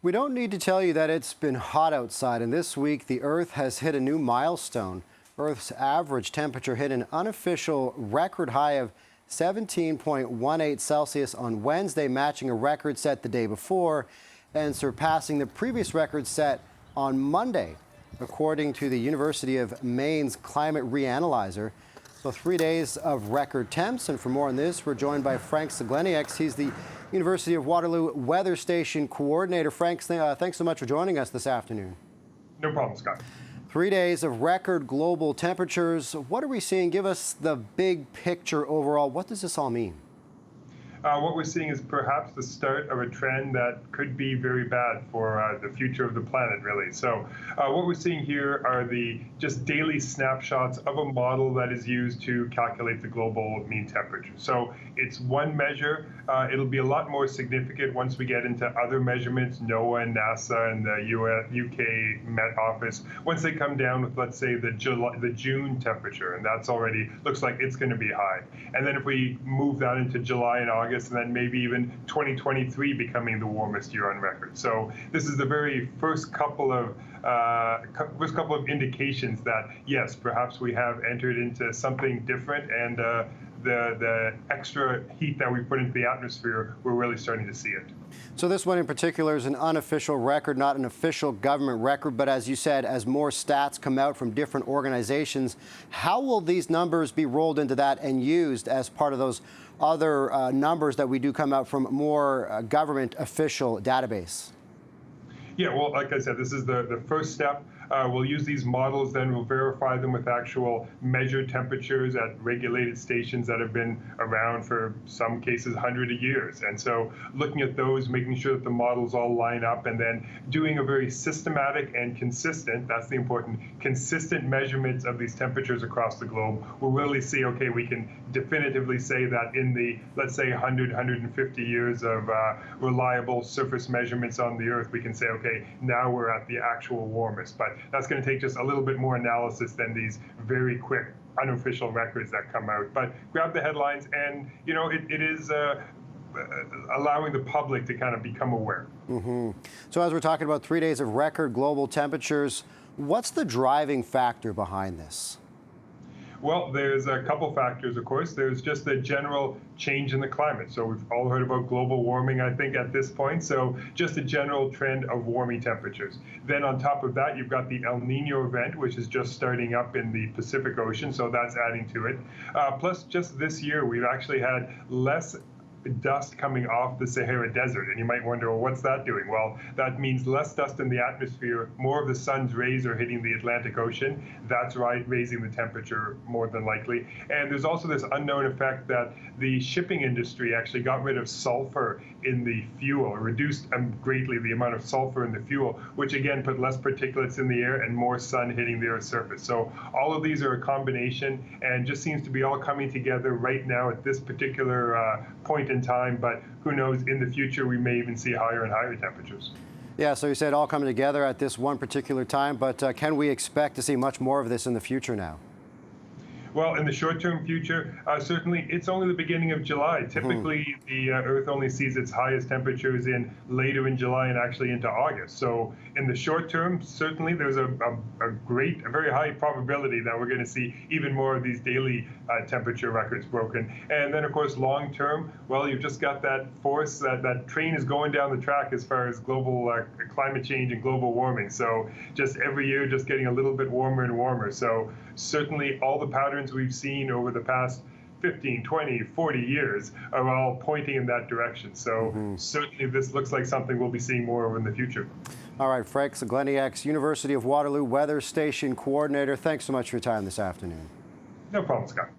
We don't need to tell you that it's been hot outside, and this week the Earth has hit a new milestone. Earth's average temperature hit an unofficial record high of 17.18 Celsius on Wednesday, matching a record set the day before and surpassing the previous record set on Monday, according to the University of Maine's climate reanalyzer. So 3 days of record temps, and for more on this, we're joined by Frank Siglenieks. He's the University of Waterloo Weather Station Coordinator. Frank, thanks so much for joining us this afternoon. No problem, Scott. 3 days of record global temperatures. What are we seeing? Give us the big picture overall. What does this all mean? What we're seeing is perhaps the start of a trend that could be very bad for the future of the planet, really. So what we're seeing here are the just daily snapshots of a model that is used to calculate the global mean temperature. So it's one measure. It'll be a lot more significant once we get into other measurements, NOAA and NASA and the UK Met Office, once they come down with, let's say, the June temperature, and that's already looks like it's going to be high. And then if we move that into July and August, and then maybe even 2023 becoming the warmest year on record. So this is the very first couple of indications that, yes, perhaps we have entered into something different, and the extra heat that we put into the atmosphere, we're really starting to see it. So this one in particular is an unofficial record, not an official government record, but as you said, as more stats come out from different organizations, how will these numbers be rolled into that and used as part of those other numbers that we do come out from more government official database? Yeah, well, like I said, this is the first step. We'll use these models, then we'll verify them with actual measured temperatures at regulated stations that have been around for some cases hundreds of years. And so looking at those, making sure that the models all line up, and then doing a very systematic and consistent, that's the important, consistent measurements of these temperatures across the globe, we'll really see, okay, we can definitively say that in the, let's say, 100, 150 years of reliable surface measurements on the Earth, we can say, okay, now we're at the actual warmest. But that's going to take just a little bit more analysis than these very quick unofficial records that come out. But grab the headlines, and you know it is allowing the public to kind of become aware. So as we're talking about 3 days of record global temperatures, what's the driving factor behind this? Well, there's a couple factors, of course. There's just the general change in the climate. So we've all heard about global warming, I think, at this point. So just a general trend of warming temperatures. Then on top of that, you've got the El Nino event, which is just starting up in the Pacific Ocean. So that's adding to it. Plus, just this year, we've actually had less dust coming off the Sahara Desert. And you might wonder, well, what's that doing? Well, that means less dust in the atmosphere, more of the sun's rays are hitting the Atlantic Ocean. That's right, raising the temperature more than likely. And there's also this unknown effect that the shipping industry actually got rid of sulfur in the fuel, reduced greatly the amount of sulfur in the fuel, which again put less particulates in the air and more sun hitting the Earth's surface. So all of these are a combination, and just seems to be all coming together right now at this particular point in time, but who knows, in the future we may even see higher and higher temperatures. Yeah, so you said all coming together at this one particular time, but can we expect to see much more of this in the future now? Well, in the short-term future, certainly it's only the beginning of July. Typically, the Earth only sees its highest temperatures in later in July and actually into August. So in the short term, certainly there's a very high probability that we're going to see even more of these daily temperature records broken. And then, of course, long term, well, you've just got that force, that train is going down the track as far as global climate change and global warming. So just every year, just getting a little bit warmer and warmer. So certainly all the patterns we've seen over the past 15, 20, 40 years are all pointing in that direction. So certainly this looks like something we'll be seeing more of in the future. All right, Frank Siglenieks, University of Waterloo Weather Station Coordinator, thanks so much for your time this afternoon. No problem, Scott.